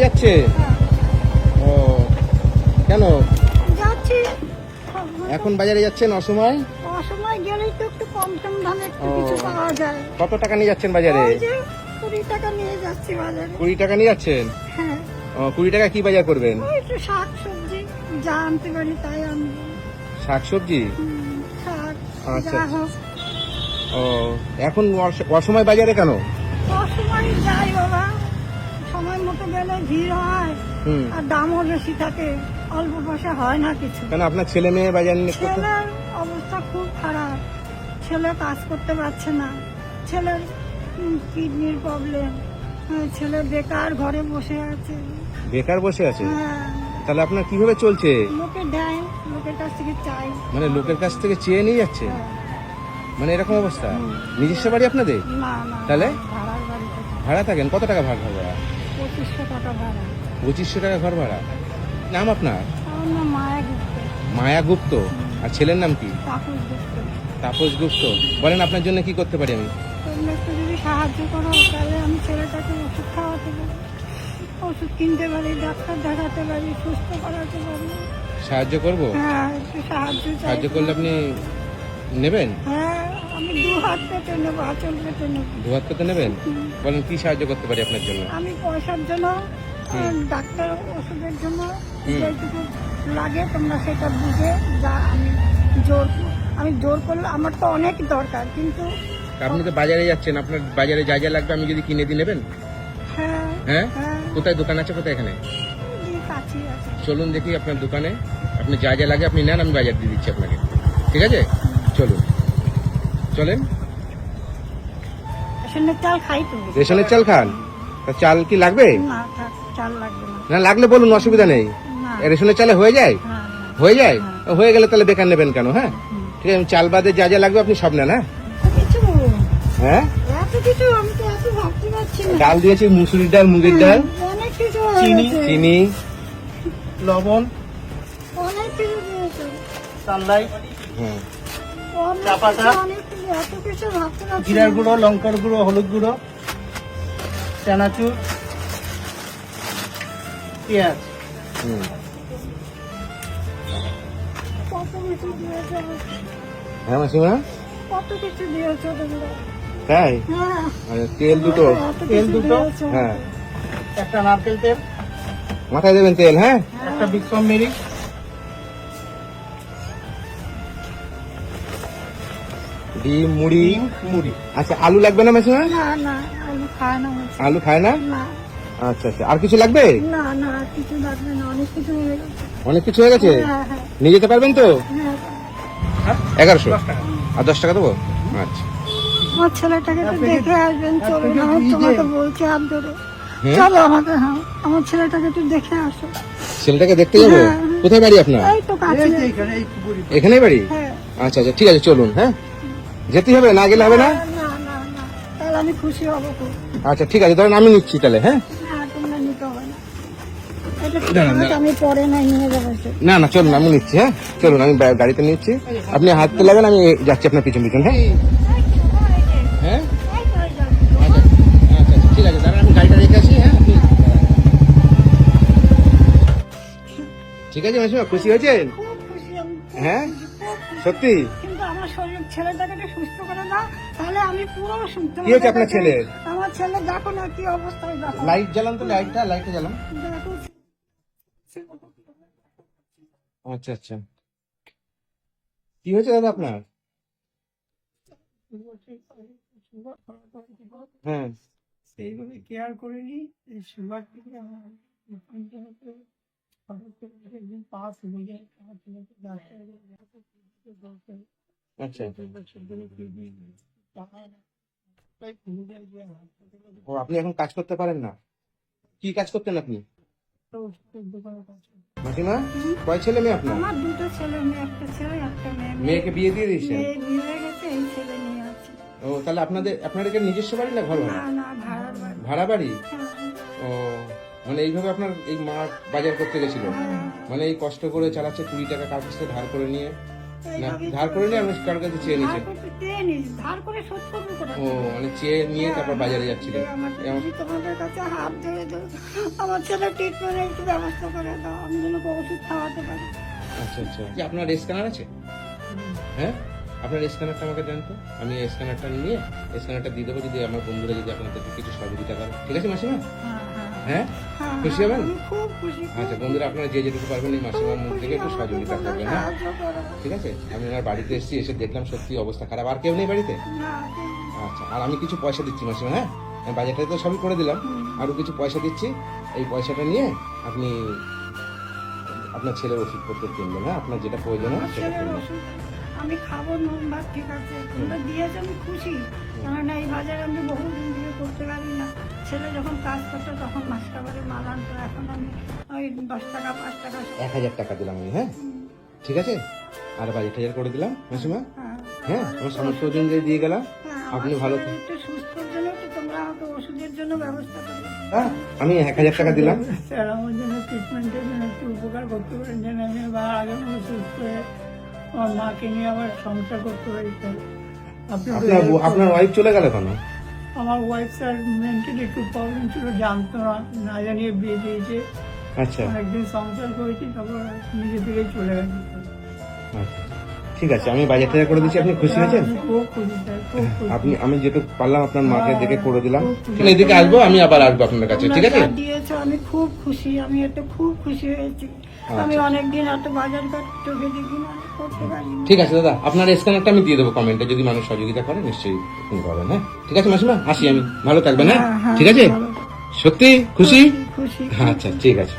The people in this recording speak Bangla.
যাচ্ছে? ও কেন যাচ্ছি। এখন বাজারে যাচ্ছেন অসময়? অসময় গেলেই তো একটু কম টম দামে একটু কিছু পাওয়া যায়। কত টাকা নিয়ে যাচ্ছেন বাজারে? ওই যে 20 টাকা নিয়ে যাচ্ছি বাজারে। 20 টাকা নিয়ে যাচ্ছেন? হ্যাঁ, 20 টাকা কি বাজার করবেন? ওই একটু শাক সবজি যা আনতে পারি তাই আনবো। শাকসবজি? শাক আচ্ছা, যা আচ্ছা। হোক। ও এখন অসময় বাজারে কেন? অসময় যাই বাবা, সময় মতো গেলে ভিড় হয় হুম আর দামও বেশি থাকে, অল্প পয়সা হয় না কিছু। কেন আপনার ছেলে মেয়ে বাজার নিয়ে করতে? ছেলের অবস্থা খুব খারাপ, ছেলে কাজ করতে পারছে না, ছেলের কিডনির প্রবলেম, ছেলে বেকার ঘরে বসে আছে। বেকার বসে আছে? হ্যাঁ, তাহলে আপনার কিভাবে চলছে? লোকে দেয়, লোকের কাছ থেকে চাই। মানে লোকের কাছ থেকে চেয়ে নিয়ে যাচ্ছে? হ্যাঁ। মানে এরকম অবস্থা? নিজস্ব বাড়ি আপনাদের? না না, তাহলে? ভাড়ার বাড়িতে ভাড়া থাকেন? কত টাকা ভাড়া? 2500 টাকা ভাড়া। 2500 টাকা ঘর ভাড়া। নাম আপনার? আমার নাম মায়া গুপ্ত। মায়া গুপ্ত। আর ছেলের নাম কি? তাপস গুপ্ত। তাপস গুপ্ত। বলেন আপনার জন্য কি করতে পারি আমি? তোমরা একটু যদি সাহায্য করো তাহলে আমি ছেলেটাকে ওষুধ খাওয়াতে পারি, ওষুধ কিনতে পারি, ডাক্তার দেখাতে পারি, সুস্থ করাতে পারি। সাহায্য করব? হ্যাঁ, একটু সাহায্য চাই। সাহায্য করলে আপনি নেবেন? হ্যাঁ, আমি 2 হাত পেতে নেবো, আঁচল পেতে নেবো। দুহাত পেতে নেবেন? বলেন কি সাহায্য করতে পারি আপনার জন্য? আমি পয়সার জন্য, হুম। ডাক্তার ওষুধের জন্য হুম। যেটুকু লাগে তোমরা সেটা বুঝে যা আমি জোর করলে আমার তো অনেক দরকার, কিন্তু আপনি তো বাজারে যাচ্ছেন, আপনার বাজারে যা যা লাগবে আমি যদি কিনে দিই নেবেন? হ্যাঁ হ্যাঁ হ্যাঁ, কোথায় দোকান আছে কোথায় এখানে? এই কাছেই আছে। চলুন দেখি আপনার দোকানে, আপনি যা যা লাগে আপনি নেন, আমি বাজার দিয়ে দিচ্ছি আপনাকে। ঠিক আছে, চলুন চলেন। রেশনের চাল খাই তো। রেশনের চাল খান? তা চাল কি লাগবে? না থাক, চাল লাগবে না। না লাগলে বলুন, অসুবিধা নেই। না, রেশনের চালে হয়ে যায়? হ্যাঁ, হয়ে যায়? হয়ে গেলে তাহলে বেকার নেবেন কেন? হ্যাঁ ঠিক আছে, চাল বাদে যা যা লাগবে আপনি সব নেন। হ্যাঁ এত কিছু, হ্যাঁ এত কিছু আমি তো এত ভাবতে পারছি না। ডাল দিয়েছি, মুসুরির ডাল, মুগের ডাল, অনেক কিছু হয়ে গেছে। চিনি, লবণ, অনেক কিছু দিয়েছে। সানলাইট, হ্যাঁ অনেক চা পাতা, কিছু, অনেক কিছু, এত কিছু ভাবতে পারছি জিরার না। গুঁড়ো, লঙ্কার গুঁড়ো, হলুদ গুঁড়ো, চানাচুর, পেঁয়াজ। হুম। কত কিছু দিয়েছে, হ্যাঁ মাসিমা, কত কিছু দিয়েছে তোমরা। তাই? হ্যাঁ, আর তেল দুটো? এত তেল কিছু দুটো? দিয়েছে। হ্যাঁ একটা নারকেল তেল, মাথায় দেবেন তেল। হ্যাঁ একটা বিক্রম মিরিচ, ডিম, মুড়ি। ডিম, মুড়ি। আচ্ছা আলু লাগবে না মাসিমা? না না, আলু খায় না হচ্ছে। আলু খায় না? না আচ্ছা আচ্ছা, আর কিছু লাগবে? না না, আর কিছু লাগবে না, অনেক কিছু হয়ে গেছে। অনেক কিছু হয়ে গেছে? হ্যাঁ হ্যাঁ নিয়ে যেতে পারবেন তো? হ্যাঁ। 1100 10 টাকা। আর 10 টাকা দেবো? আচ্ছা আমার ছেলেটাকে তো দেখে আসবেন, চলুন, থেকে আমি ভিজে। তোমাকে বলছি হাত ধরে। হ্যাঁ? চলো আমাকে, হ্যাঁ, আমার ছেলেটাকে একটু দেখে আসো। ছেলেটাকে দেখতে যাবো? হ্যাঁ। কোথায় বাড়ি আপনার? এই তো কাছে। এই যে এখানে, এই পুকুরি। এখানেই বাড়ি? হ্যাঁ। আচ্ছা আচ্ছা ঠিক আছে, চলুন। হ্যাঁ যেতে হবে, না গেলে হবে না? না না না, তাহলে আমি খুশি হবো খুব। আচ্ছা ঠিক আছে, ধরেন আমি নিচ্ছি তাহলে। হ্যাঁ না, তোমরা নিতে হবে না, এটা দাঁড়ান, ঠিক আছে, আমি পরে না নিয়ে যাবো সে। না না চলুন, আমি নিচ্ছি। হ্যাঁ চলুন, আমি গাড়িতে নিচ্ছি, আপনি হাঁটতে লাগেন, আমি যাচ্ছি আপনার পিছন পিছন। হ্যাঁ হ্যাঁ আচ্ছা আচ্ছা আচ্ছা, ঠিক আছে, দাঁড়ান আমি গাড়িটা রেখে আসি। হ্যাঁ আপনি ঠিক আছে মাসিমা, খুশি হয়েছেন? খুব খুশি আমি, খুব হ্যাঁ? খুশি, খুব খুশি। সত্যি? কিন্তু আমার শরীর, ছেলেটাকে একটু সুস্থ করে দাও, তাহলে আমি পুরো সুস্থ। কি হয়েছে আপনার ছেলের? আমার ছেলে দেখো না কি অবস্থায়, দেখো লাইট জ্বালান তো, লাইটটা জ্বালান। দেখো। আচ্ছা আচ্ছা, কি হয়েছে দাদা আপনার? হ্যাঁ সেইভাবে কেয়ার করিনি, এই সুগার থেকে আমার একদিন পাস হয়ে যায়, আমার ছেলেকে আচ্ছা, ও আপনি এখন কাজ করতে পারেন না? কি কাজ করতেন আপনি? মাসিমা, কয় ছেলে মেয়ে আপনার? আমার দুটো ছেলে মেয়ে, একটা ছেলে একটা মেয়ে। মেয়েকে বিয়ে দিয়ে দিয়েছেন? মেয়ে বিয়ে হয়ে গেছে, এই ছেলে নিয়ে আছে। ও তাহলে আপনার এখানে নিজস্ব বাড়ি না ঘর না ভাড়া? না, ভাড়ার বাড়ি। ভাড়া বাড়ি? হ্যাঁ, ও মানে এইভাবে আপনার এই মা বাজার করতে গেছিল? মানে এই কষ্ট করে চালাচ্ছে, 20 টাকা কার কাছ থেকে ধার করে নিয়ে? না এইভাবেই ধার করে নিয়ে আপনি কার কাছে চেয়ে ধার নিয়েছেন? করতে চেয়ে নিস, ধার করে শোধ করবো কোথা ও থেকে? মানে চেয়ে নিয়ে তারপর বাজারে যাচ্ছিলেন আমার যদি তোমাদের কাছে হাত ধরে দাও, আমার ছেলে ট্রিটমেন্টের একটু ব্যবস্থা করে দাও, আমি যেন ওষুধ খাওয়াতে পারি। আচ্ছা আচ্ছা কি আপনার স্ক্যানার আছে? হ্যাঁ, আপনার স্ক্যানারটা আমাকে দেন তো, আমি স্ক্যানারটা নিয়ে স্ক্যানারটা দিয়ে দেবো, যদি আমার বন্ধুরা যদি আপনাদেরকে কিছু সহযোগিতা করে। ঠিক আছে মাসিমা? হ্যাঁ, হ্যাঁ, হ্যাঁ, হ্যাঁ, খুশি হবেন? আমি খুব খুশি, খুব আচ্ছা বন্ধুরা, আপনারা যে যেটুকু পারবেন এই মাসিমার মুখ থেকে একটু সহযোগিতা তোমরা করবেন। হ্যাঁ, সাহায্য করো। ঠিক আছে। আমি ওনার বাড়িতে এসেছি, এসে দেখলাম সত্যি অবস্থা খারাপ। আর কেউ নেই বাড়িতে? না, আচ্ছা, আর আমি কিছু পয়সা দিচ্ছি মাসিমা। হ্যাঁ, আমি বাজারটা তো সবই করে দিলাম, আরো কিছু পয়সা দিচ্ছি। এই পয়সাটা নিয়ে আপনি আপনার ছেলের ওষুধপত্র কিনবেন। হ্যাঁ, আপনার যেটা প্রয়োজন হয় আমার সেটা ছেলের কিনবেন। ওষুধ আমি খাবো নম্বর, ঠিক আছে, তোমরা দিয়েছো, আমি খুশি। কেননা এই বাজারে আমি বহুদিন দিয়ে করতে পারি না। ছেলে যখন কাজ করতো তখন মাসটা করে মাল আনতো, এখন আমি ওই 10 টাকা 5 টাকা 1000 টাকা দিলাম আমি। হ্যাঁ, ঠিক আছে। আর বাজেট হাজার করে দিলাম মাসিমা। হ্যাঁ, আমার সামর্থ্য অনুযায়ী দিয়ে গেলাম। আপনি ভালো ছেলের একটু সুস্থর জন্য একটু তোমরা আমাকে ওষুধের জন্য ব্যবস্থা করবে। হ্যাঁ, আমি 1000 টাকা দিলাম। স্যার আমার জন্য ট্রিটমেন্টের জন্য একটু উপকার করতে পারেন, যেন আমি আবার আগের মতো সুস্থ হয়ে আমার মাকে নিয়ে আবার সংসার করতে পারি স্যার। আপনি একটু help করুন। আপনার ওয়াইফ চলে গেল কেন? আমার ওয়াইফ স্যার মেন্টালি একটু প্রবলেম ছিল, জানতো না, না জানিয়ে বিয়ে দিয়েছে। আচ্ছা অনেকদিন সংসার করেছি, তারপর নিজে থেকেই চলে গেছে স্যার। আচ্ছা, ঠিক আছে। আমি বাজেট হাজার করে দিচ্ছি। আপনি খুশি হয়েছেন? আমি খুব খুশি স্যার, খুব খুশি। আমি যেটুকু পারলাম আপনার মাকে দেখে করে দিলাম। খুব খুশি। তাহলে এদিকে আসবো, আমি আবার আসবো আপনার কাছে। ঠিক আছে? তোমরা যা দিয়েছো আমি খুব খুশি, আমি এতে খুব খুশি হয়েছি। আমি অনেকদিন এত বাজার ঘাট চোখে দেখি না, করতে পারি না। ঠিক আছে দাদা, আপনার স্ক্যানারটা আমি দিয়ে দেবো কমেন্টে, যদি মানুষ সহযোগিতা করে নিশ্চয়ই আপনি পাবেন। হ্যাঁ, ঠিক আছে মাসিমা, আসি আমি। ভালো থাকবেন। হ্যাঁ, হ্যাঁ, ঠিক আছে। ভালো। সত্যি খুশি? খুশি। আচ্ছা, ঠিক আছে।